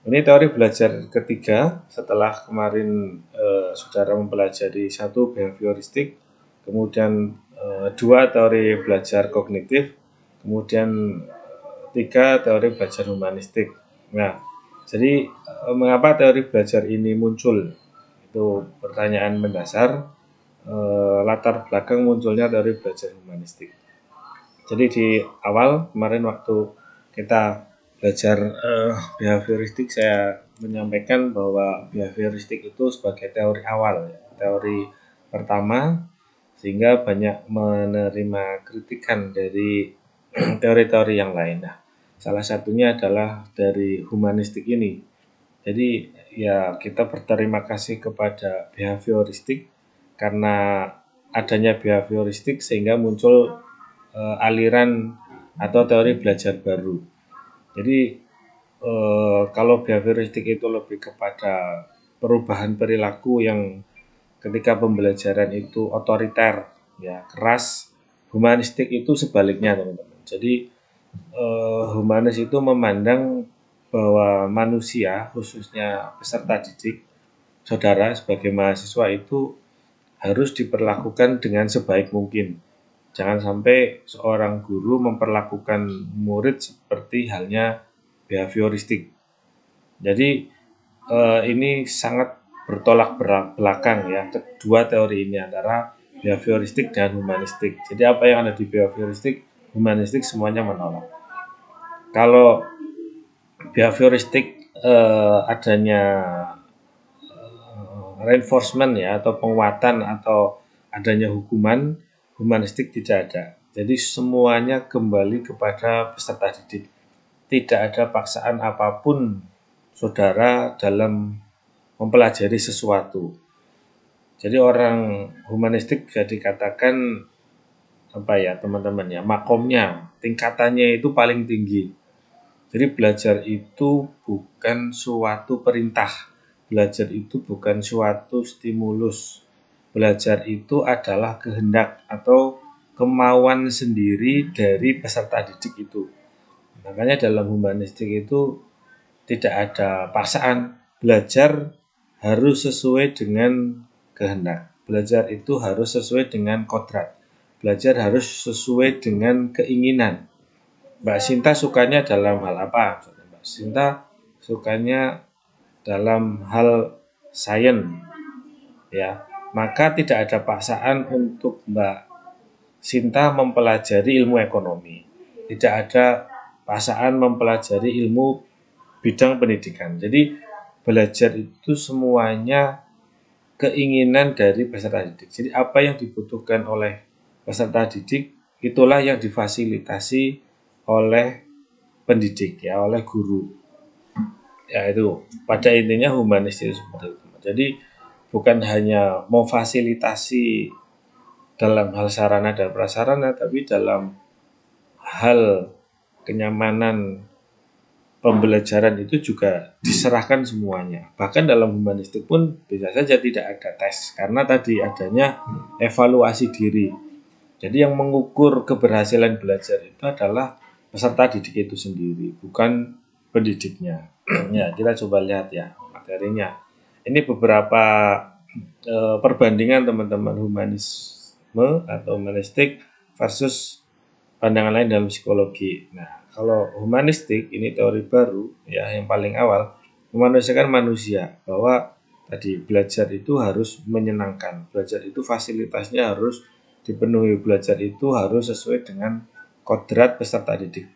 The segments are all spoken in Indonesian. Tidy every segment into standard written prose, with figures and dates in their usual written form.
Ini teori belajar ketiga setelah kemarin saudara mempelajari satu behavioristik, kemudian dua teori belajar kognitif, kemudian tiga teori belajar humanistik. Nah, jadi mengapa teori belajar ini muncul? Itu pertanyaan mendasar. Latar belakang munculnya teori belajar humanistik. Jadi di awal kemarin waktu kita belajar behavioristik, saya menyampaikan bahwa behavioristik itu sebagai teori awal, ya, teori pertama, sehingga banyak menerima kritikan dari teori-teori yang lain. Nah, salah satunya adalah dari humanistik ini. Jadi ya kita berterima kasih kepada behavioristik karena adanya behavioristik sehingga muncul aliran atau teori belajar baru. Jadi kalau behavioristik itu lebih kepada perubahan perilaku yang ketika pembelajaran itu otoriter, ya keras. Humanistik itu sebaliknya, teman-teman. Jadi humanis itu memandang bahwa manusia, khususnya peserta didik, saudara sebagai mahasiswa itu harus diperlakukan dengan sebaik mungkin. Jangan sampai seorang guru memperlakukan murid seperti halnya behavioristik. Jadi ini sangat bertolak belakang ya kedua teori ini antara behavioristik dan humanistik. Jadi apa yang ada di behavioristik, humanistik semuanya menolak. Kalau behavioristik adanya reinforcement ya atau penguatan atau adanya hukuman, humanistik tidak ada. Jadi semuanya kembali kepada peserta didik. Tidak ada paksaan apapun saudara dalam mempelajari sesuatu. Jadi orang humanistik bisa dikatakan apa ya teman-teman ya, makomnya, tingkatannya itu paling tinggi. Jadi belajar itu bukan suatu perintah, belajar itu bukan suatu stimulus. Belajar itu adalah kehendak atau kemauan sendiri dari peserta didik itu. Makanya dalam humanistik itu tidak ada paksaan. Belajar harus sesuai dengan kehendak. Belajar itu harus sesuai dengan kodrat. Belajar harus sesuai dengan keinginan. Mbak Sinta sukanya dalam hal apa? Mbak Sinta sukanya dalam hal sains, ya. Maka tidak ada paksaan untuk Mbak Sinta mempelajari ilmu ekonomi. Tidak ada paksaan mempelajari ilmu bidang pendidikan. Jadi belajar itu semuanya keinginan dari peserta didik. Jadi apa yang dibutuhkan oleh peserta didik itulah yang difasilitasi oleh pendidik ya, oleh guru. Ya itu pada intinya humanis itu seperti itu. Jadi bukan hanya memfasilitasi dalam hal sarana dan prasarana, tapi dalam hal kenyamanan pembelajaran itu juga diserahkan semuanya. Bahkan dalam humanistik pun bisa saja tidak ada tes karena tadi adanya evaluasi diri. Jadi yang mengukur keberhasilan belajar itu adalah peserta didik itu sendiri, bukan pendidiknya. Ya, kita coba lihat ya materinya. Ini beberapa perbandingan teman-teman humanisme atau humanistik versus pandangan lain dalam psikologi. Nah, kalau humanistik ini teori baru ya yang paling awal memanusiakan manusia bahwa tadi belajar itu harus menyenangkan, belajar itu fasilitasnya harus dipenuhi, belajar itu harus sesuai dengan kodrat peserta didik.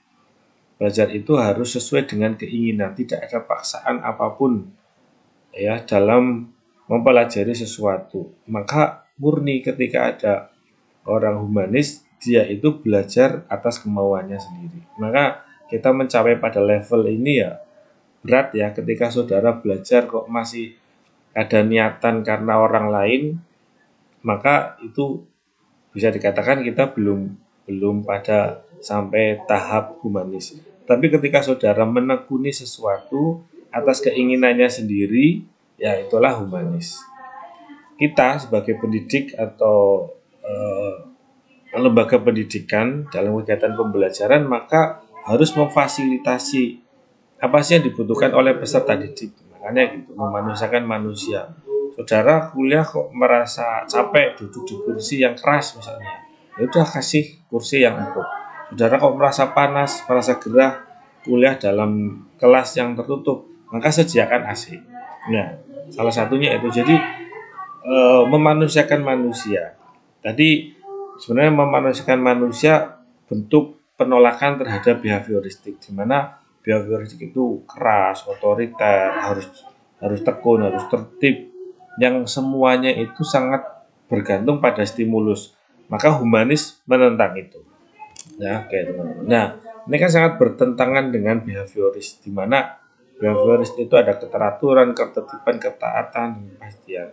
Belajar itu harus sesuai dengan keinginan, tidak ada paksaan apapun ya dalam mempelajari sesuatu. Maka murni ketika ada orang humanis, dia itu belajar atas kemauannya sendiri. Maka kita mencapai pada level ini ya berat ya ketika saudara belajar kok masih ada niatan karena orang lain, maka itu bisa dikatakan kita belum pada sampai tahap humanis. Tapi ketika saudara menekuni sesuatu atas keinginannya sendiri, ya itulah humanis. Kita sebagai pendidik atau lembaga pendidikan dalam kegiatan pembelajaran maka harus memfasilitasi apa sih yang dibutuhkan oleh peserta didik. Makanya gitu, memanusiakan manusia. Saudara kuliah kok merasa capek duduk di kursi yang keras misalnya, ya udah kasih kursi yang empuk. Saudara kok merasa panas, merasa gerah, kuliah dalam kelas yang tertutup, maka sediakan AC. Nah, salah satunya itu. Jadi memanusiakan manusia. Tadi sebenarnya memanusiakan manusia bentuk penolakan terhadap behavioristik, di mana behavioristik itu keras, otoriter, harus tekun, harus tertib, yang semuanya itu sangat bergantung pada stimulus. Maka humanis menentang itu. Ya, oke teman-teman. Nah, ini kan sangat bertentangan dengan behavioris, di mana behavioris itu ada keteraturan, ketertiban, ketaatan, dan kepastian.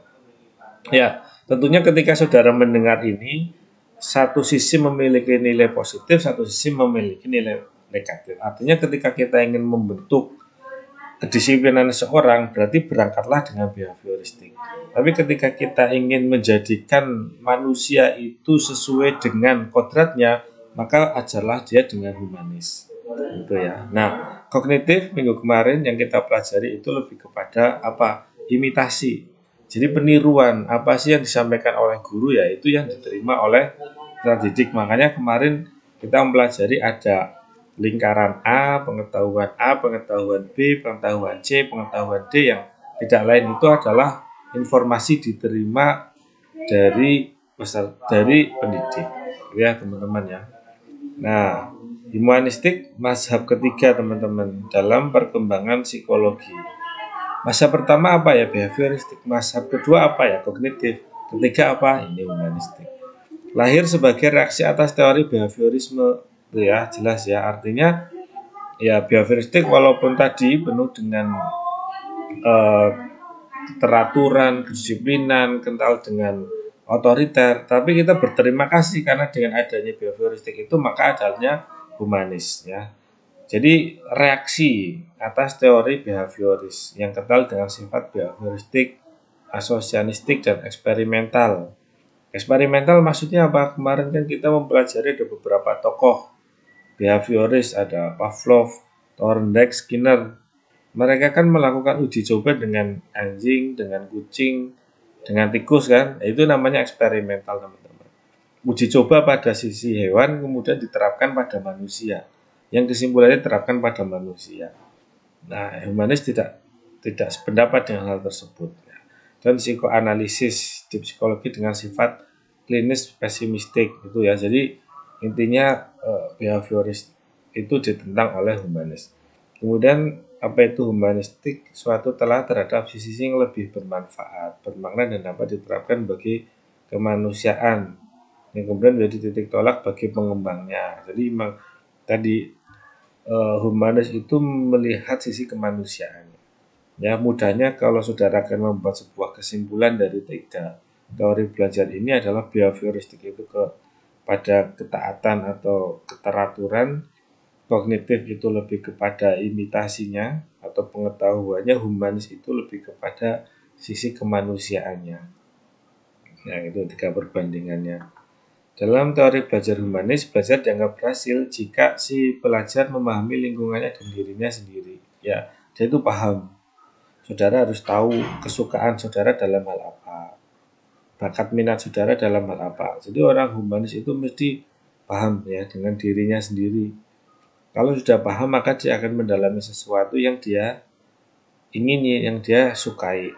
Ya, tentunya ketika saudara mendengar ini, satu sisi memiliki nilai positif, satu sisi memiliki nilai negatif. Artinya ketika kita ingin membentuk kedisiplinan seseorang, berarti berangkatlah dengan behavioristik. Tapi ketika kita ingin menjadikan manusia itu sesuai dengan kodratnya, maka ajarlah dia dengan humanis. Gitu ya. Nah, kognitif minggu kemarin yang kita pelajari itu lebih kepada apa? Imitasi. Jadi peniruan, apa sih yang disampaikan oleh guru, ya itu yang diterima oleh peserta didik. Makanya kemarin kita mempelajari ada lingkaran A, pengetahuan B, pengetahuan C, pengetahuan D, yang tidak lain itu adalah informasi diterima dari pendidik. Ya teman-teman ya. Nah, humanistik mazhab ketiga teman-teman dalam perkembangan psikologi. Mazhab pertama apa ya? Behavioristik. Mazhab kedua apa ya? Kognitif. Ketiga apa? Ini humanistik. Lahir sebagai reaksi atas teori behaviorisme, ya jelas ya. Artinya ya behavioristik walaupun tadi penuh dengan keteraturan, kedisiplinan, kental dengan otoriter, tapi kita berterima kasih karena dengan adanya behavioristik itu maka adanya humanis ya. Jadi reaksi atas teori behavioris yang kental dengan sifat behavioristik, asosianistik, dan eksperimental. Eksperimental maksudnya apa? Kemarin kan kita mempelajari ada beberapa tokoh behavioris, ada Pavlov, Thorndike, Skinner. Mereka kan melakukan uji coba dengan anjing, dengan kucing, dengan tikus kan. Itu namanya eksperimental teman-teman. Uji coba pada sisi hewan kemudian diterapkan pada manusia. Yang kesimpulannya diterapkan pada manusia. Nah, humanis tidak sependapat dengan hal tersebut. Dan psikoanalisis di psikologi dengan sifat klinis pesimistik itu ya. Jadi intinya behavioris itu ditentang oleh humanis. Kemudian apa itu humanistik? Suatu telah terhadap sisi yang lebih bermanfaat, bermakna, dan dapat diterapkan bagi kemanusiaan. Yang kemudian menjadi titik tolak bagi pengembangnya. Jadi memang tadi humanis itu melihat sisi kemanusiaan. Ya, mudahnya kalau saudara akan membuat sebuah kesimpulan dari tiga teori belajar ini adalah behavioristik itu kepada ketaatan atau keteraturan, kognitif itu lebih kepada imitasinya atau pengetahuannya, humanis itu lebih kepada sisi kemanusiaannya. Nah, itu tiga perbandingannya. Dalam teori belajar humanis, belajar dianggap berhasil jika si pelajar memahami lingkungannya dan dirinya sendiri. Ya, dia itu paham. Saudara harus tahu kesukaan saudara dalam hal apa, bakat minat saudara dalam hal apa. Jadi orang humanis itu mesti paham ya dengan dirinya sendiri. Kalau sudah paham maka dia akan mendalami sesuatu yang dia ingini, yang dia sukai.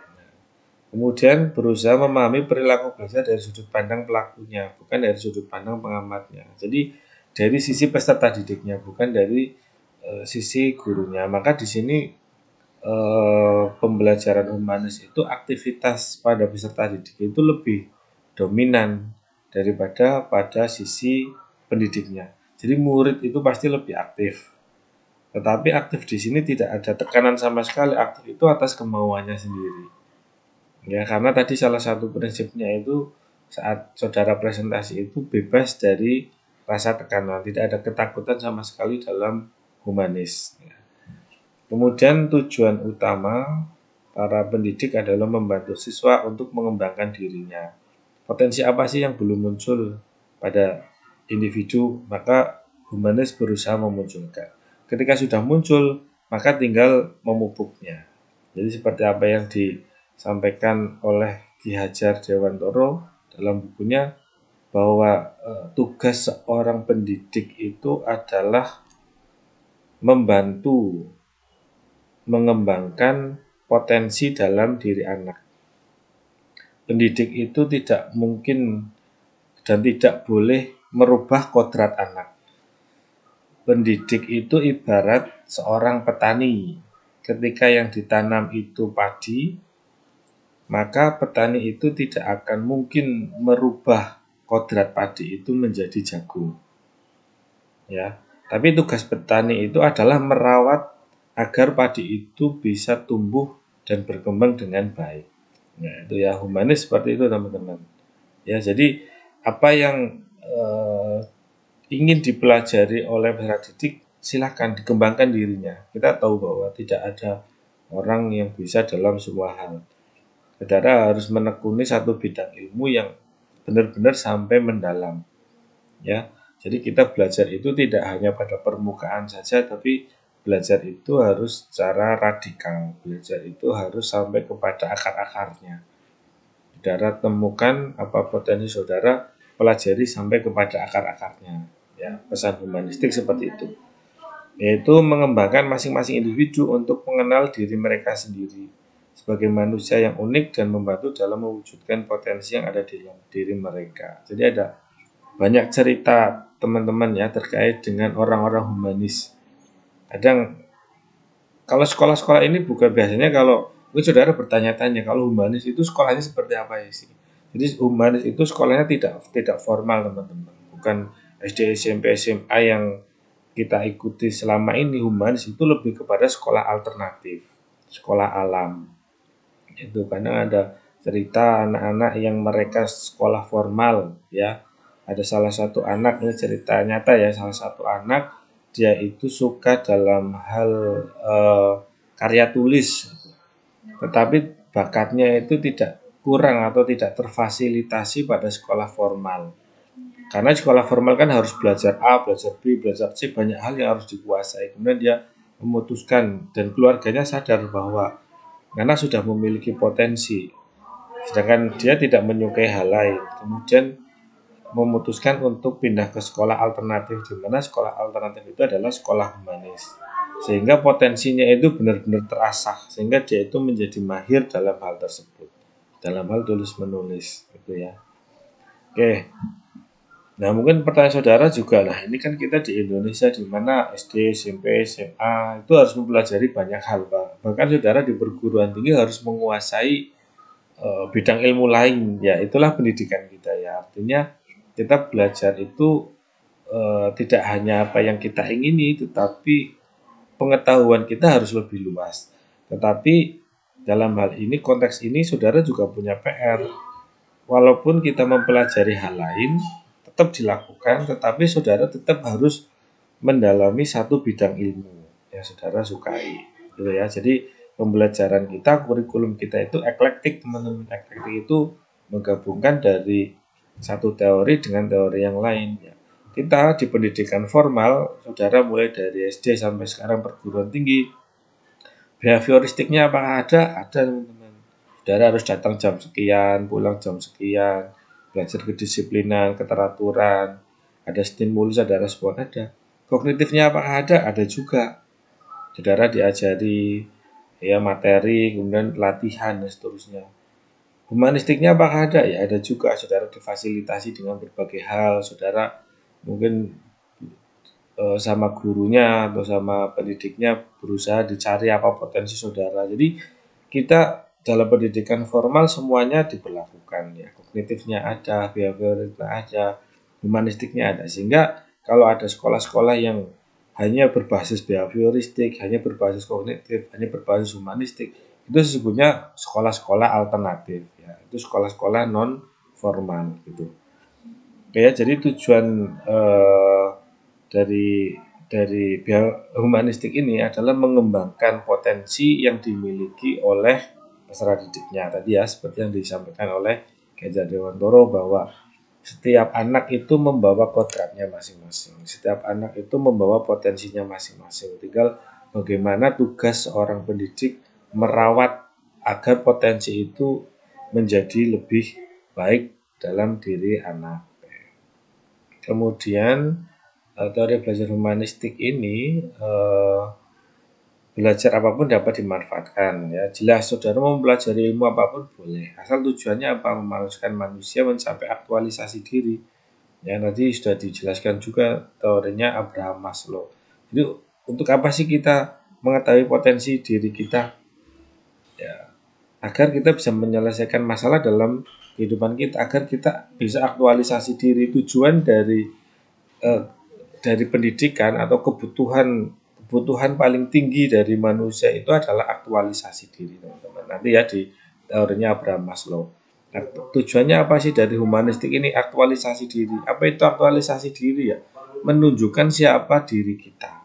Kemudian berusaha memahami perilaku belajar dari sudut pandang pelakunya, bukan dari sudut pandang pengamatnya. Jadi dari sisi peserta didiknya, bukan dari sisi gurunya. Maka di sini pembelajaran humanis itu aktivitas pada peserta didik itu lebih dominan daripada pada sisi pendidiknya. Jadi murid itu pasti lebih aktif. Tetapi aktif di sini tidak ada tekanan sama sekali, aktif itu atas kemauannya sendiri. Ya, karena tadi salah satu prinsipnya itu saat saudara presentasi itu bebas dari rasa tekanan, tidak ada ketakutan sama sekali dalam humanis. Kemudian tujuan utama para pendidik adalah membantu siswa untuk mengembangkan dirinya. Potensi apa sih yang belum muncul pada individu, maka humanis berusaha memunculkan. Ketika sudah muncul, maka tinggal memupuknya. Jadi seperti apa yang disampaikan oleh Ki Hajar Dewantoro dalam bukunya, bahwa tugas seorang pendidik itu adalah membantu mengembangkan potensi dalam diri anak. Pendidik itu tidak mungkin dan tidak boleh merubah kodrat anak. Pendidik itu ibarat seorang petani. Ketika yang ditanam itu padi, maka petani itu tidak akan mungkin merubah kodrat padi itu menjadi jagung. Ya, tapi tugas petani itu adalah merawat agar padi itu bisa tumbuh dan berkembang dengan baik. Nah, itu ya humanis seperti itu teman-teman. Ya, jadi apa yang ingin dipelajari oleh peserta didik, silahkan dikembangkan dirinya. Kita tahu bahwa tidak ada orang yang bisa dalam semua hal. Saudara harus menekuni satu bidang ilmu yang benar-benar sampai mendalam. Ya, jadi kita belajar itu tidak hanya pada permukaan saja, tapi belajar itu harus secara radikal. Belajar itu harus sampai kepada akar-akarnya. Saudara temukan apa potensi saudara, pelajari sampai kepada akar-akarnya. Ya, pesan humanistik seperti itu, yaitu mengembangkan masing-masing individu untuk mengenal diri mereka sendiri sebagai manusia yang unik dan membantu dalam mewujudkan potensi yang ada di dalam diri mereka. Jadi ada banyak cerita teman-teman ya terkait dengan orang-orang humanis. Kadang kalau sekolah-sekolah ini bukan biasanya, kalau mungkin saudara bertanya-tanya kalau humanis itu sekolahnya seperti apa ya sih. Jadi humanis itu sekolahnya tidak formal teman-teman, bukan SD, SMP, SMA yang kita ikuti selama ini. Humanis itu lebih kepada sekolah alternatif, sekolah alam. Itu kadang ada cerita anak-anak yang mereka sekolah formal ya. Ada salah satu anak, ini cerita nyata ya, salah satu anak dia itu suka dalam hal karya tulis, tetapi bakatnya itu tidak kurang atau tidak terfasilitasi pada sekolah formal. Karena sekolah formal kan harus belajar A, belajar B, belajar C, banyak hal yang harus dikuasai. Kemudian dia memutuskan dan keluarganya sadar bahwa karena sudah memiliki potensi, sedangkan dia tidak menyukai hal lain. Kemudian memutuskan untuk pindah ke sekolah alternatif, di mana sekolah alternatif itu adalah sekolah humanis. Sehingga potensinya itu benar-benar terasah, sehingga dia itu menjadi mahir dalam hal tersebut, dalam hal tulis menulis gitu ya. Oke. Nah, mungkin pertanyaan saudara juga, nah ini kan kita di Indonesia di mana SD, SMP, SMA itu harus mempelajari banyak hal, Pak. Bahkan saudara di perguruan tinggi harus menguasai bidang ilmu lain, ya itulah pendidikan kita ya. Artinya kita belajar itu tidak hanya apa yang kita ingini, tetapi pengetahuan kita harus lebih luas. Tetapi dalam hal ini, konteks ini saudara juga punya PR. Walaupun kita mempelajari hal lain, tetap dilakukan, tetapi saudara tetap harus mendalami satu bidang ilmu yang saudara sukai, gitu ya. Jadi pembelajaran kita, kurikulum kita itu eklektik, teman-teman. Eklektik itu menggabungkan dari satu teori dengan teori yang lain. Ya. Kita di pendidikan formal, saudara mulai dari SD sampai sekarang perguruan tinggi, behavioristiknya apakah ada? Ada, teman-teman. Saudara harus datang jam sekian, pulang jam sekian, belajar kedisiplinan, keteraturan, ada stimulus, ada respon, ada. Kognitifnya apakah ada? Ada juga. Saudara diajari ya materi, kemudian latihan dan seterusnya. Humanistiknya apakah ada? Ya ada juga. Saudara difasilitasi dengan berbagai hal. Saudara mungkin sama gurunya atau sama pendidiknya berusaha dicari apa potensi saudara. Jadi kita dalam pendidikan formal semuanya diberlakukan ya. Kognitifnya ada, behavioristiknya ada, humanistiknya ada. Sehingga kalau ada sekolah-sekolah yang hanya berbasis behavioristik, hanya berbasis kognitif, hanya berbasis humanistik, itu sesungguhnya sekolah-sekolah alternatif ya. Itu sekolah-sekolah non formal gitu. Oke ya, jadi tujuan dari humanistik ini adalah mengembangkan potensi yang dimiliki oleh peserta didiknya tadi ya, seperti yang disampaikan oleh Ki Hajar Dewantoro bahwa setiap anak itu membawa kodratnya masing-masing, setiap anak itu membawa potensinya masing-masing, tinggal bagaimana tugas seorang pendidik merawat agar potensi itu menjadi lebih baik dalam diri anak. Kemudian teori belajar humanistik ini belajar apapun dapat dimanfaatkan, ya. Jelas saudara mau mempelajari ilmu apapun boleh, asal tujuannya apa? Memanusiakan manusia mencapai aktualisasi diri. Ya, nanti sudah dijelaskan juga teorinya Abraham Maslow. Jadi untuk apa sih kita mengetahui potensi diri kita? Ya, agar kita bisa menyelesaikan masalah dalam kehidupan kita, agar kita bisa aktualisasi diri. Tujuan dari pendidikan atau kebutuhan paling tinggi dari manusia itu adalah aktualisasi diri, teman-teman. Nanti ya di teorinya Abraham Maslow. Nah, tujuannya apa sih dari humanistik ini? Aktualisasi diri. Apa itu aktualisasi diri ya? Menunjukkan siapa diri kita.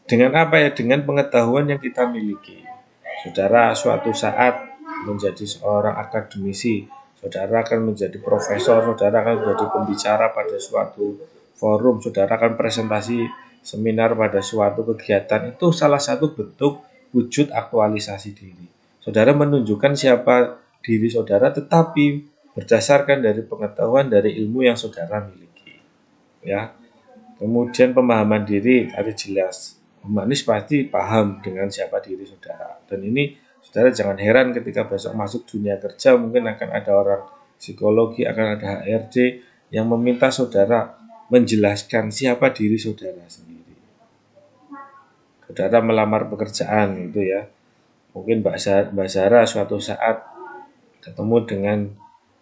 Dengan apa ya? Dengan pengetahuan yang kita miliki. Saudara suatu saat menjadi seorang akademisi, saudara akan menjadi profesor, saudara akan menjadi pembicara pada suatu forum, saudara akan presentasi seminar pada suatu kegiatan. Itu salah satu bentuk wujud aktualisasi diri. Saudara menunjukkan siapa diri saudara, tetapi berdasarkan dari pengetahuan, dari ilmu yang saudara miliki. Ya. Kemudian pemahaman diri tadi jelas. Humanis pasti paham dengan siapa diri saudara. Dan ini saudara jangan heran ketika besok masuk dunia kerja, mungkin akan ada orang psikologi, akan ada HRD yang meminta saudara menjelaskan siapa diri saudara sendiri. Saudara melamar pekerjaan itu ya. Mungkin Mbak Zara suatu saat ketemu dengan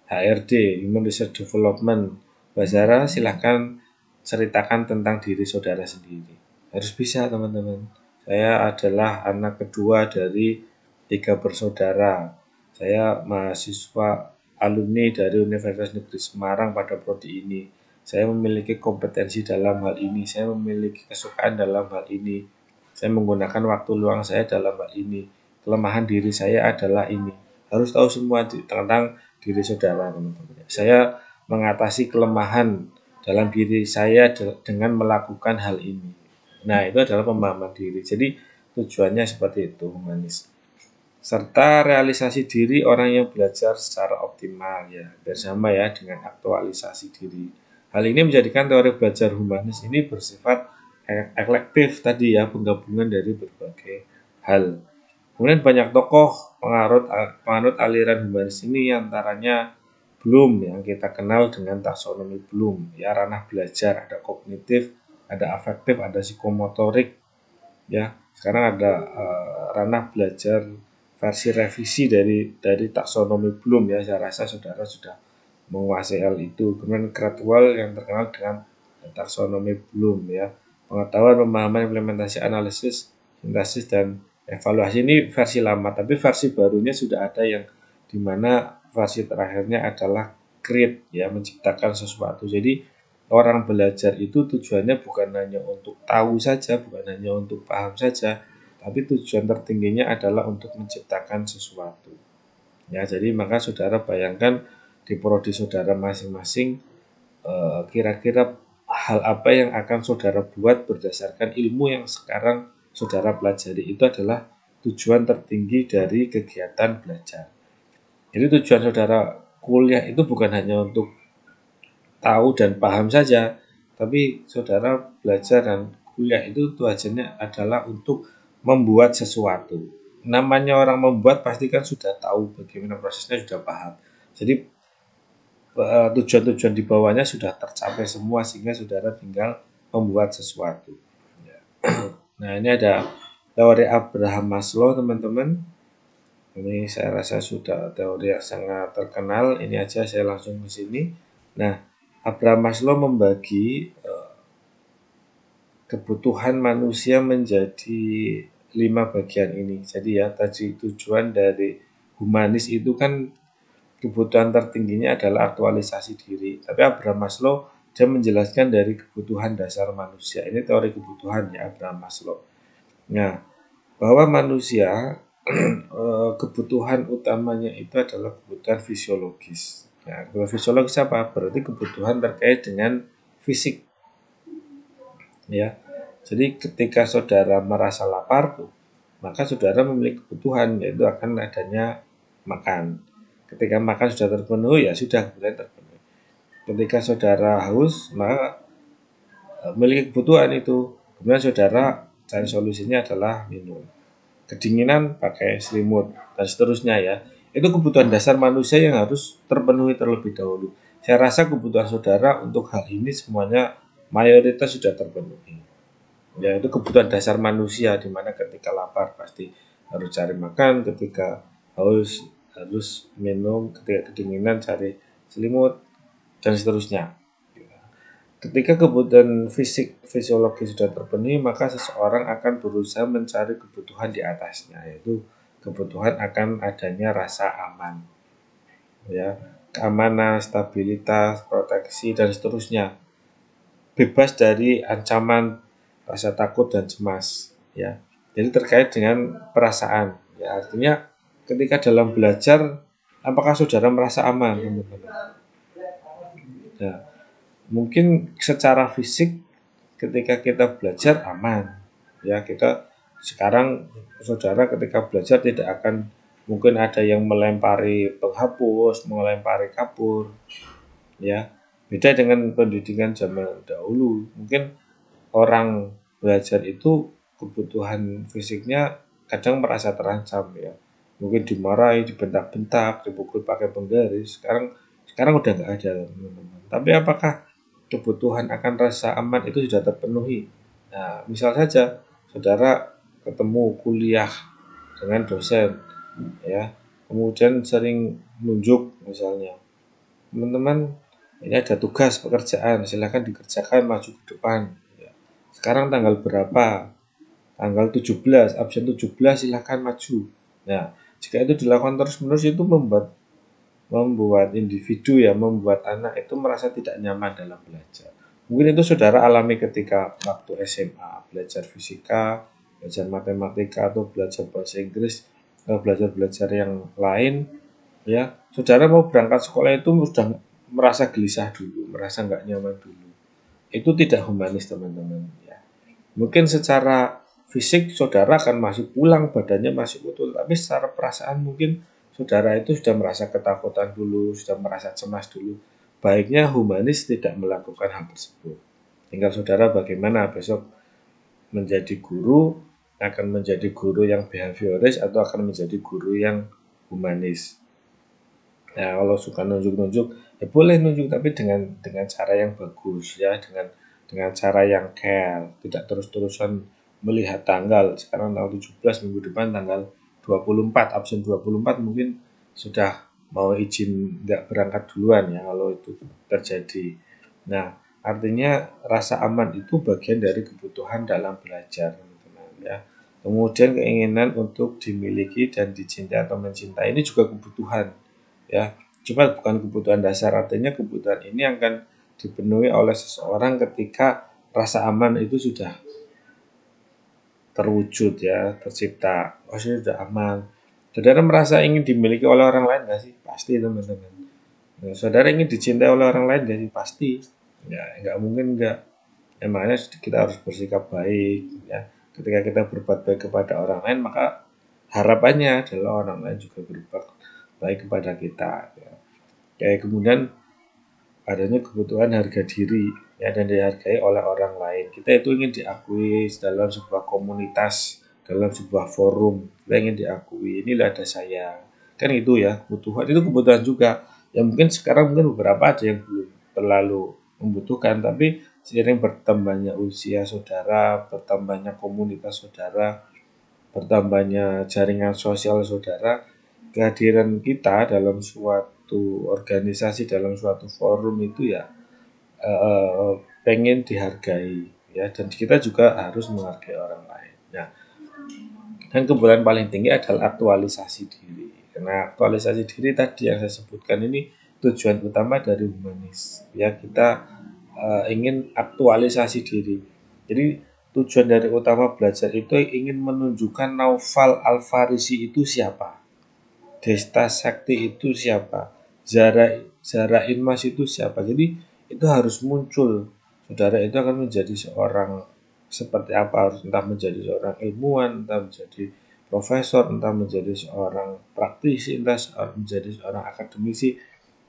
HRD, Human Resource Development. Mbak Zara silahkan ceritakan tentang diri saudara sendiri. Harus bisa, teman-teman. Saya adalah anak kedua dari 3 bersaudara. Saya mahasiswa alumni dari Universitas Negeri Semarang pada prodi ini. Saya memiliki kompetensi dalam hal ini. Saya memiliki kesukaan dalam hal ini. Saya menggunakan waktu luang saya dalam hal ini. Kelemahan diri saya adalah ini. Harus tahu semua tentang diri saudara, teman-teman. Saya mengatasi kelemahan dalam diri saya dengan melakukan hal ini. Nah, itu adalah pemahaman diri. Jadi tujuannya seperti itu, humanis. Serta realisasi diri orang yang belajar secara optimal, ya, bersama ya dengan aktualisasi diri. Hal ini menjadikan teori belajar humanis ini bersifat eklektif tadi ya, penggabungan dari berbagai hal. Kemudian banyak tokoh penganut aliran humanis ini, antaranya Bloom yang kita kenal dengan taksonomi Bloom, ya, ranah belajar, ada kognitif, ada afektif, ada psikomotorik, ya. Sekarang ada ranah belajar versi revisi dari taksonomi Bloom, ya. Saya rasa saudara sudah menguasai hal itu. Kemudian Cradwell yang terkenal dengan taksonomi Bloom, ya. Pengetahuan, pemahaman, implementasi, analisis, sintesis, dan evaluasi ini versi lama, tapi versi barunya sudah ada yang dimana versi terakhirnya adalah create, ya, menciptakan sesuatu. Jadi orang belajar itu tujuannya bukan hanya untuk tahu saja, bukan hanya untuk paham saja, tapi tujuan tertingginya adalah untuk menciptakan sesuatu. Ya, jadi maka saudara bayangkan di prodi saudara masing-masing, kira-kira hal apa yang akan saudara buat berdasarkan ilmu yang sekarang saudara pelajari. Itu adalah tujuan tertinggi dari kegiatan belajar. Jadi tujuan saudara kuliah itu bukan hanya untuk tahu dan paham saja, tapi saudara belajar dan kuliah itu tujuannya adalah untuk membuat sesuatu. Namanya orang membuat pasti kan sudah tahu bagaimana prosesnya, sudah paham. Jadi tujuan-tujuan di bawahnya sudah tercapai semua, sehingga saudara tinggal membuat sesuatu. Nah, ini ada teori Abraham Maslow, teman-teman. Ini saya rasa sudah teori yang sangat terkenal. Ini aja saya langsung ke sini. Nah, Abraham Maslow membagi kebutuhan manusia menjadi 5 bagian ini. Jadi ya, tadi tujuan dari humanis itu kan kebutuhan tertingginya adalah aktualisasi diri. Tapi Abraham Maslow dia menjelaskan dari kebutuhan dasar manusia. Ini teori kebutuhan ya Abraham Maslow. Nah, bahwa manusia kebutuhan utamanya itu adalah kebutuhan fisiologis. Nah, kebutuhan fisiologis apa? Berarti kebutuhan terkait dengan fisik. Ya. Jadi ketika saudara merasa lapar, maka saudara memiliki kebutuhan, yaitu akan adanya makan. Ketika makan sudah terpenuhi, ya sudah kebutuhan terpenuhi. Ketika saudara haus, maka memiliki kebutuhan itu. Kemudian saudara cari solusinya adalah minum. Kedinginan pakai selimut, dan seterusnya ya. Itu kebutuhan dasar manusia yang harus terpenuhi terlebih dahulu. Saya rasa kebutuhan saudara untuk hal ini semuanya mayoritas sudah terpenuhi. Ya, itu kebutuhan dasar manusia, di mana ketika lapar pasti harus cari makan, ketika haus harus minum, ketika kedinginan cari selimut, dan seterusnya. Ketika kebutuhan fisik fisiologi sudah terpenuhi, maka seseorang akan berusaha mencari kebutuhan di atasnya, yaitu kebutuhan akan adanya rasa aman, ya, keamanan, stabilitas, proteksi, dan seterusnya, bebas dari ancaman, rasa takut dan cemas, ya. Jadi terkait dengan perasaan, ya, artinya ketika dalam belajar, apakah saudara merasa aman, teman-teman? Ya, mungkin secara fisik ketika kita belajar aman, ya, kita sekarang saudara ketika belajar tidak akan mungkin ada yang melempari penghapus, melempari kapur, ya, beda dengan pendidikan zaman dahulu. Mungkin orang belajar itu kebutuhan fisiknya kadang merasa terancam, ya, mungkin dimarahi, dibentak-bentak, dipukul pakai penggaris. Sekarang udah nggak ada, teman-teman. Tapi apakah kebutuhan akan rasa aman itu sudah terpenuhi? Nah, misal saja saudara ketemu kuliah dengan dosen, ya, kemudian sering nunjuk misalnya, teman-teman ini ada tugas pekerjaan, silahkan dikerjakan, maju ke depan. Ya. Sekarang tanggal berapa? Tanggal 17, absen 17 silahkan maju. Nah, jika itu dilakukan terus-menerus, itu membuat individu, ya, membuat anak itu merasa tidak nyaman dalam belajar. Mungkin itu saudara alami ketika waktu SMA, belajar fisika, belajar matematika, atau belajar bahasa Inggris, atau belajar-belajar yang lain, ya. Saudara mau berangkat sekolah itu sudah merasa gelisah dulu, merasa nggak nyaman dulu. Itu tidak humanis, teman-teman, ya. Mungkin secara fisik saudara akan masih pulang, badannya masih utuh, tapi secara perasaan mungkin saudara itu sudah merasa ketakutan dulu, sudah merasa cemas dulu. Baiknya humanis tidak melakukan hal tersebut. Tinggal saudara bagaimana besok menjadi guru, akan menjadi guru yang behavioris atau akan menjadi guru yang humanis. Nah, kalau suka nunjuk-nunjuk, ya boleh nunjuk, tapi dengan cara yang bagus, ya, dengan cara yang care, tidak terus-terusan melihat tanggal. Sekarang tanggal 17, minggu depan tanggal 24, absen 24, mungkin sudah mau izin nggak berangkat duluan, ya, kalau itu terjadi. Nah, artinya rasa aman itu bagian dari kebutuhan dalam belajar, teman-teman, ya. Kemudian keinginan untuk dimiliki dan dicintai atau mencintai ini juga kebutuhan, ya, cuma bukan kebutuhan dasar. Artinya kebutuhan ini akan dipenuhi oleh seseorang ketika rasa aman itu sudah terwujud, ya, tercipta. Oh, sudah aman. Saudara merasa ingin dimiliki oleh orang lain nggak sih? Pasti, teman-teman. Nah, saudara ingin dicintai oleh orang lain nggak sih? Pasti. Ya, nggak mungkin nggak. Emangnya kita harus bersikap baik, ya. Ketika kita berbuat baik kepada orang lain, maka harapannya adalah orang lain juga berbuat baik kepada kita, ya. Kayak kemudian adanya kebutuhan harga diri, ya, dan dihargai oleh orang lain. Kita itu ingin diakui dalam sebuah komunitas, dalam sebuah forum. Kita ingin diakui, inilah ada saya. Kan itu, ya, kebutuhan. Itu kebutuhan juga. Ya, mungkin sekarang mungkin beberapa ada yang belum terlalu membutuhkan, tapi seiring bertambahnya usia saudara, bertambahnya komunitas saudara, bertambahnya jaringan sosial saudara, kehadiran kita dalam suatu organisasi, dalam suatu forum itu, ya, pengen dihargai, ya, dan kita juga harus menghargai orang lain. Nah, dan kebutuhan paling tinggi adalah aktualisasi diri. Karena aktualisasi diri tadi yang saya sebutkan ini tujuan utama dari humanis. Ya, kita ingin aktualisasi diri. Jadi tujuan dari utama belajar itu ingin menunjukkan Naufal Al-Farisi itu siapa, Desta Sakti itu siapa, Zara Inmas itu siapa. Jadi itu harus muncul. Saudara itu akan menjadi seorang seperti apa, harus entah menjadi seorang ilmuwan, entah menjadi profesor, entah menjadi seorang praktisi, entah menjadi seorang akademisi.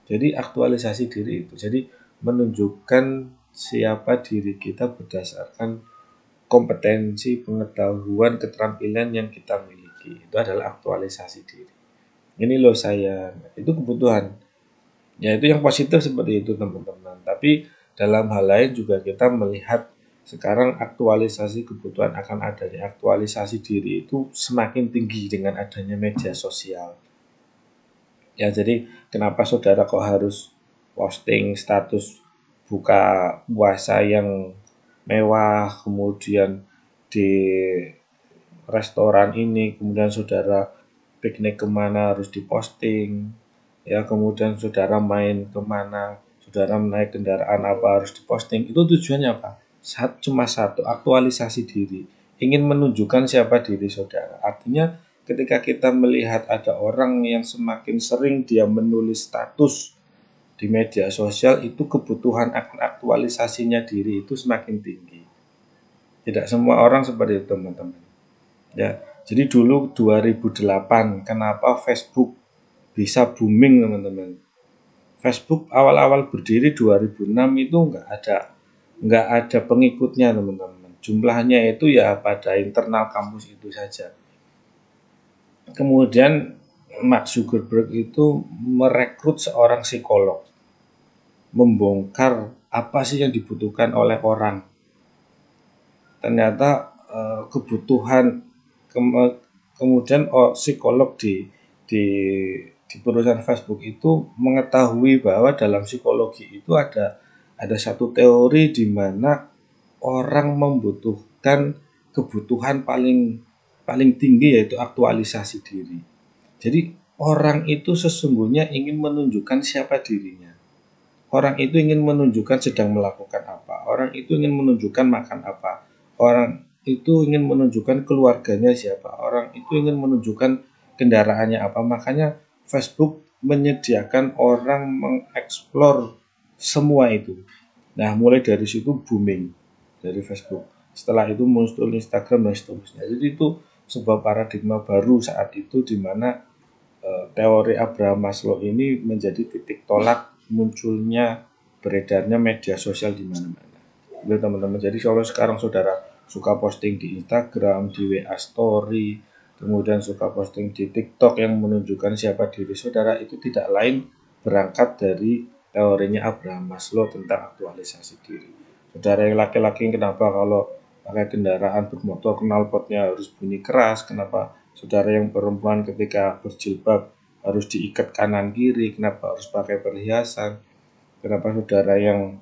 Jadi aktualisasi diri itu, jadi menunjukkan siapa diri kita berdasarkan kompetensi, pengetahuan, keterampilan yang kita miliki. Itu adalah aktualisasi diri. Ini loh saya, itu kebutuhan. Ya itu yang positif seperti itu teman-teman. Tapi dalam hal lain juga kita melihat sekarang aktualisasi kebutuhan akan adanya aktualisasi diri itu semakin tinggi dengan adanya media sosial. Ya jadi kenapa saudara kok harus posting status buka puasa yang mewah, kemudian di restoran ini, kemudian saudara piknik kemana harus diposting, ya kemudian saudara main kemana, saudara naik kendaraan apa harus diposting. Itu tujuannya apa? Cuma satu, aktualisasi diri, ingin menunjukkan siapa diri saudara. Artinya ketika kita melihat ada orang yang semakin sering dia menulis status di media sosial, itu kebutuhan akan aktualisasinya diri itu semakin tinggi. Tidak semua orang seperti itu teman-teman. Ya, jadi dulu 2008 kenapa Facebook bisa booming teman-teman. Facebook awal-awal berdiri 2006 itu nggak ada pengikutnya teman-teman. Jumlahnya itu ya pada internal kampus itu saja. Kemudian Mark Zuckerberg itu merekrut seorang psikolog, membongkar apa sih yang dibutuhkan oleh orang. Ternyata kebutuhan kemudian psikolog di perusahaan Facebook itu mengetahui bahwa dalam psikologi itu ada satu teori di mana orang membutuhkan kebutuhan paling tinggi yaitu aktualisasi diri. Jadi orang itu sesungguhnya ingin menunjukkan siapa dirinya. Orang itu ingin menunjukkan sedang melakukan apa. Orang itu ingin menunjukkan makan apa. Orang itu ingin menunjukkan keluarganya siapa. Orang itu ingin menunjukkan kendaraannya apa. Makanya Facebook menyediakan orang mengeksplor semua itu. Nah, mulai dari situ booming dari Facebook. Setelah itu muncul Instagram dan seterusnya. Jadi itu sebuah paradigma baru saat itu di mana teori Abraham Maslow ini menjadi titik tolak munculnya beredarnya media sosial di mana-mana. Itu teman-teman. Jadi kalau sekarang saudara suka posting di Instagram, di WA Story, kemudian suka posting di TikTok yang menunjukkan siapa diri saudara, itu tidak lain berangkat dari teorinya Abraham Maslow tentang aktualisasi diri. Saudara yang laki-laki kenapa kalau pakai kendaraan bermotor knalpotnya harus bunyi keras, kenapa saudara yang perempuan ketika berjilbab harus diikat kanan kiri, kenapa harus pakai perhiasan, kenapa saudara yang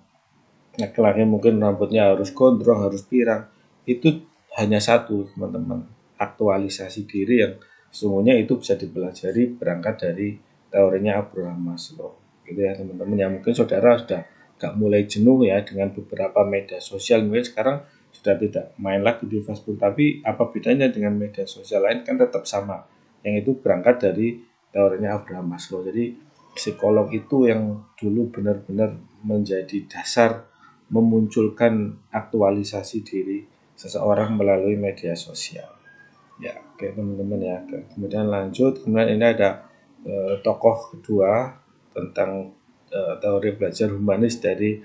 laki-laki mungkin rambutnya harus gondrong, harus pirang. Itu hanya satu teman-teman, aktualisasi diri yang sesungguhnya itu bisa dipelajari berangkat dari teorinya Abraham Maslow gitu ya teman-teman. Ya mungkin saudara sudah gak mulai jenuh ya dengan beberapa media sosial, mungkin sekarang sudah tidak main lagi di Facebook, tapi apa bedanya dengan media sosial lain? Kan tetap sama, yang itu berangkat dari teorinya Abraham Maslow. Jadi psikolog itu yang dulu benar-benar menjadi dasar memunculkan aktualisasi diri seseorang melalui media sosial. Ya, oke teman-teman ya. Kemudian lanjut, kemudian ini ada tokoh kedua tentang teori belajar humanis dari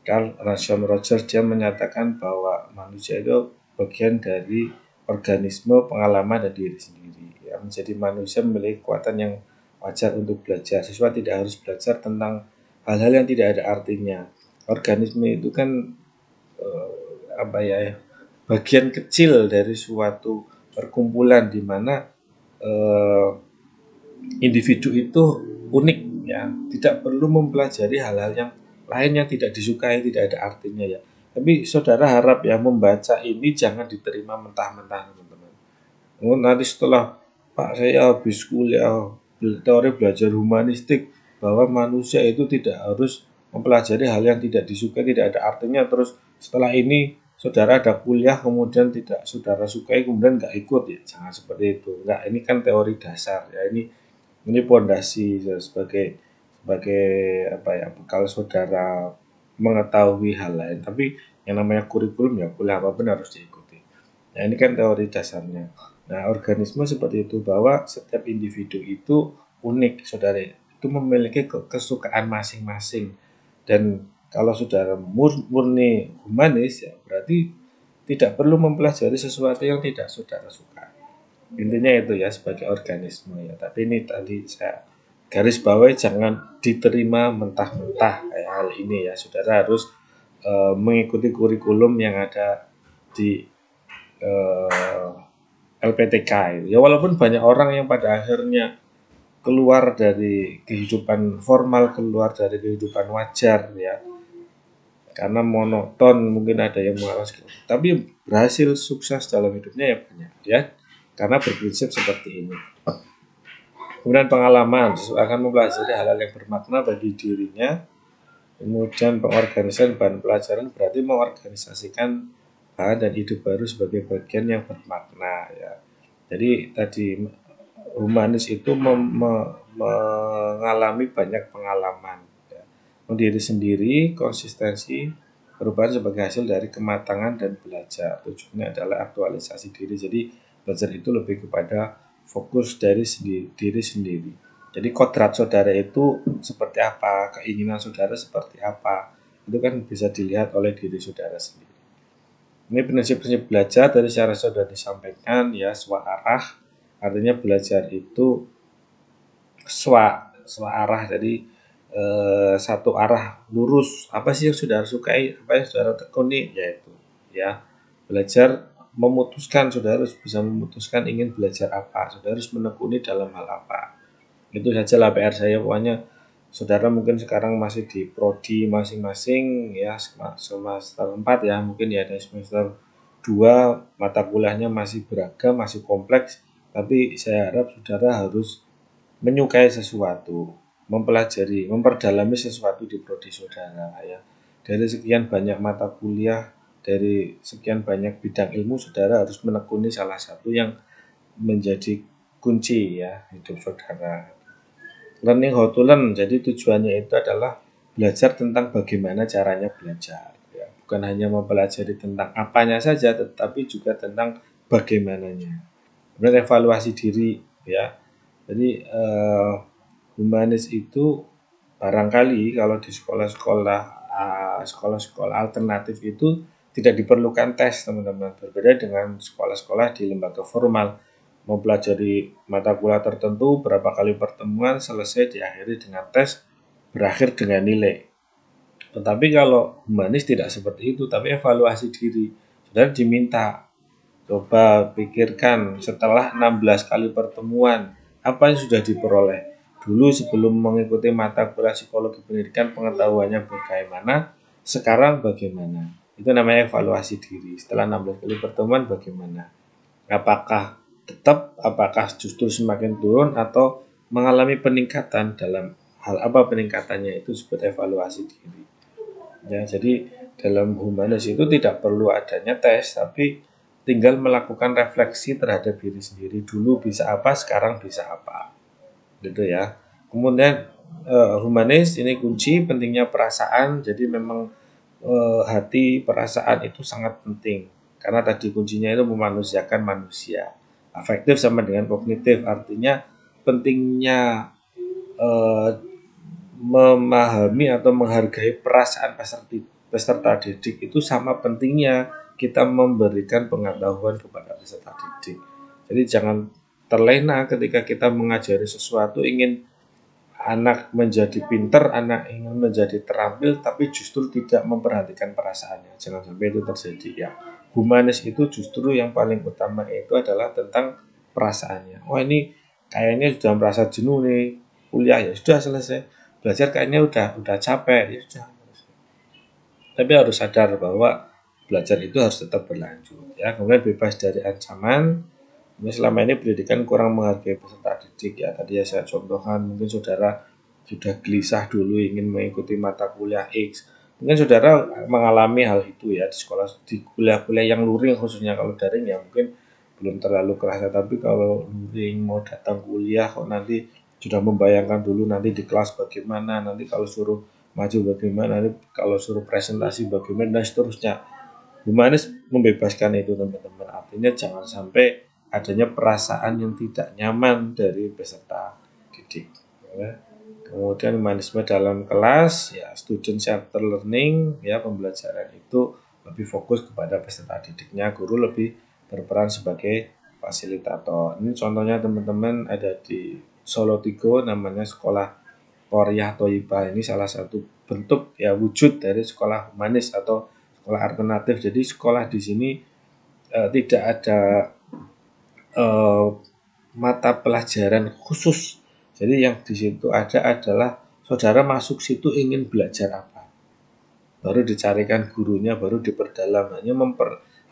Carl Ransom Rogers. Dia menyatakan bahwa manusia itu bagian dari organisme, pengalaman, dan diri sendiri. Ya, menjadi manusia memiliki kekuatan yang wajar untuk belajar. Siswa tidak harus belajar tentang hal-hal yang tidak ada artinya. Organisme itu kan bagian kecil dari suatu perkumpulan di mana individu itu unik ya, tidak perlu mempelajari hal-hal yang lain yang tidak disukai, tidak ada artinya ya. Tapi saudara harap ya membaca ini jangan diterima mentah-mentah teman-teman. Nanti setelah Pak saya habis kuliah teori belajar humanistik bahwa manusia itu tidak harus mempelajari hal yang tidak disukai, tidak ada artinya, terus setelah ini saudara ada kuliah kemudian tidak saudara sukai kemudian nggak ikut ya, jangan seperti itu. Nggak, ini kan teori dasar ya, ini pondasi sebagai bekal saudara mengetahui hal lain. Tapi Yang namanya kurikulum ya kuliah apapun harus diikuti. Nah ini kan teori dasarnya. Nah organisme seperti itu bahwa setiap individu itu unik, saudara. Itu memiliki kesukaan masing-masing. Dan kalau saudara murni humanis ya berarti tidak perlu mempelajari sesuatu yang tidak saudara suka. Intinya itu ya sebagai organisme ya. Tapi ini tadi saya garis bawahi jangan diterima mentah-mentah kayak hal ini ya. Saudara harus mengikuti kurikulum yang ada di LPTK itu. Ya walaupun banyak orang yang pada akhirnya keluar dari kehidupan formal, keluar dari kehidupan wajar ya. Karena monoton mungkin ada yang malas gitu. Tapi berhasil sukses dalam hidupnya ya banyak ya. Karena berprinsip seperti ini. Kemudian pengalaman, akan mempelajari hal-hal yang bermakna bagi dirinya. Kemudian pengorganisan bahan pelajaran berarti mengorganisasikan bahan dan ide baru sebagai bagian yang bermakna ya. Jadi tadi humanis itu mengalami banyak pengalaman ya. Diri sendiri, konsistensi, perubahan sebagai hasil dari kematangan dan belajar. Tujuannya adalah aktualisasi diri. Jadi belajar itu lebih kepada fokus dari diri sendiri. Jadi kodrat saudara itu seperti apa, keinginan saudara seperti apa, itu kan bisa dilihat oleh diri saudara sendiri. Ini prinsip-prinsip belajar dari cara sudah disampaikan ya, swa arah, artinya belajar itu swa arah, jadi satu arah lurus. Apa sih yang saudara sukai, apa yang saudara tekuni, yaitu ya belajar memutuskan, saudara harus bisa memutuskan ingin belajar apa, saudara harus menekuni dalam hal apa. Itu sajalah PR saya, pokoknya saudara mungkin sekarang masih di prodi masing-masing ya, semester 4 ya, mungkin ya ada semester 2 mata kuliahnya masih beragam, masih kompleks, tapi saya harap saudara harus menyukai sesuatu, mempelajari, memperdalami sesuatu di prodi saudara ya. Dari sekian banyak mata kuliah, dari sekian banyak bidang ilmu, saudara harus menekuni salah satu yang menjadi kunci ya hidup saudara. Learning how to learn, jadi tujuannya itu adalah belajar tentang bagaimana caranya belajar ya. Bukan hanya mempelajari tentang apanya saja, tetapi juga tentang bagaimananya. Kemudian evaluasi diri ya. Jadi humanis itu barangkali kalau di sekolah-sekolah alternatif itu tidak diperlukan tes, teman-teman. Berbeda dengan sekolah-sekolah di lembaga formal, mempelajari mata kuliah tertentu, berapa kali pertemuan, selesai diakhiri dengan tes, berakhir dengan nilai. Tetapi kalau humanis tidak seperti itu, tapi evaluasi diri. Saudara diminta coba pikirkan setelah 16 kali pertemuan, apa yang sudah diperoleh. Dulu sebelum mengikuti mata kuliah psikologi pendidikan, pengetahuannya bagaimana, sekarang bagaimana. Itu namanya evaluasi diri. Setelah 16 kali pertemuan bagaimana. Apakah tetap, apakah justru semakin turun, atau mengalami peningkatan. Dalam hal apa peningkatannya, itu disebut evaluasi diri ya. Jadi dalam humanis itu tidak perlu adanya tes, tapi tinggal melakukan refleksi terhadap diri sendiri. Dulu bisa apa, sekarang bisa apa, gitu ya. Kemudian humanis ini kunci pentingnya perasaan. Jadi memang hati, perasaan itu sangat penting, karena tadi kuncinya itu memanusiakan manusia. Afektif sama dengan kognitif, artinya pentingnya memahami atau menghargai perasaan peserta didik itu sama pentingnya kita memberikan pengetahuan kepada peserta didik. Jadi jangan terlena ketika kita mengajari sesuatu, ingin anak menjadi pinter, anak ingin menjadi terampil, tapi justru tidak memperhatikan perasaannya. Jangan sampai itu terjadi ya. Humanis itu justru yang paling utama itu adalah tentang perasaannya. Wah ini kayaknya sudah merasa jenuh nih kuliah, ya sudah selesai. Belajar kayaknya udah capek, ya sudah. Tapi harus sadar bahwa belajar itu harus tetap berlanjut ya. Kemudian bebas dari ancaman. Selama ini pendidikan kurang menghargai peserta didik ya. Tadi ya saya contohkan, mungkin saudara sudah gelisah dulu ingin mengikuti mata kuliah X. Mungkin saudara mengalami hal itu ya di sekolah, di kuliah-kuliah yang luring, khususnya kalau daring ya mungkin belum terlalu kerasa. Tapi kalau luring mau datang kuliah kok nanti sudah membayangkan dulu nanti di kelas bagaimana, nanti kalau suruh maju bagaimana, kalau suruh presentasi bagaimana, dan seterusnya. Humanis membebaskan itu teman-teman, artinya jangan sampai adanya perasaan yang tidak nyaman dari peserta didik. Ya. Kemudian humanisme dalam kelas, ya student centered learning, ya pembelajaran itu lebih fokus kepada peserta didiknya, guru lebih berperan sebagai fasilitator. Ini contohnya teman-teman ada di Solo Tigo, namanya sekolah Qoryah Thoyibah. Ini salah satu bentuk ya wujud dari sekolah humanis atau sekolah alternatif. Jadi sekolah di sini tidak ada mata pelajaran khusus. Jadi yang di situ ada adalah saudara masuk situ ingin belajar apa, baru dicarikan gurunya, baru diperdalam,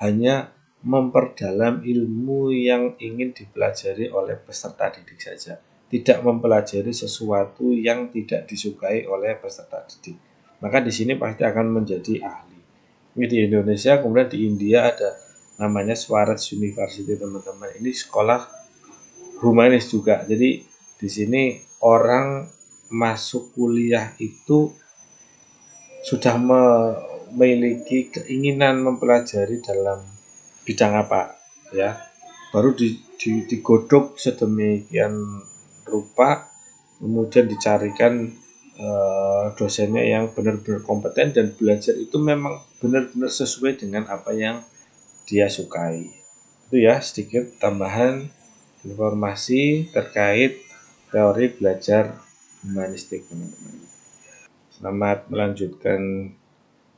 hanya memperdalam ilmu yang ingin dipelajari oleh peserta didik saja, tidak mempelajari sesuatu yang tidak disukai oleh peserta didik. Maka di sini pasti akan menjadi ahli. Ini di Indonesia, kemudian di India ada namanya Swaraj University teman-teman. Ini sekolah humanis juga. Jadi di sini orang masuk kuliah itu sudah memiliki keinginan mempelajari dalam bidang apa, ya. Baru digodok sedemikian rupa, kemudian dicarikan dosennya yang benar-benar kompeten dan belajar itu memang benar-benar sesuai dengan apa yang dia sukai. Itu ya sedikit tambahan informasi terkait teori belajar humanistik teman-teman. Selamat melanjutkan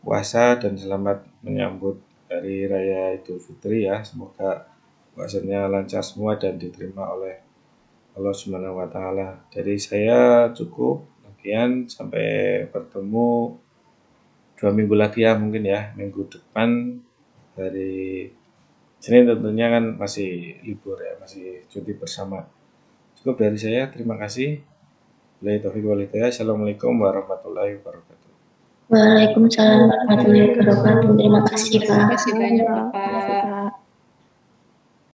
puasa dan selamat menyambut Hari Raya Idul Fitri ya. Semoga puasanya lancar semua dan diterima oleh Allah Subhanahu wa taala. Dari saya cukup. Sekian, sampai bertemu 2 minggu lagi ya mungkin ya. Minggu depan hari Senin tentunya kan masih libur ya, masih cuti bersama. Cukup dari saya, terima kasih. Assalamualaikum warahmatullahi wabarakatuh. Waalaikumsalam warahmatullahi wabarakatuh. Terima kasih Pak. Terima kasih banyak Bapak.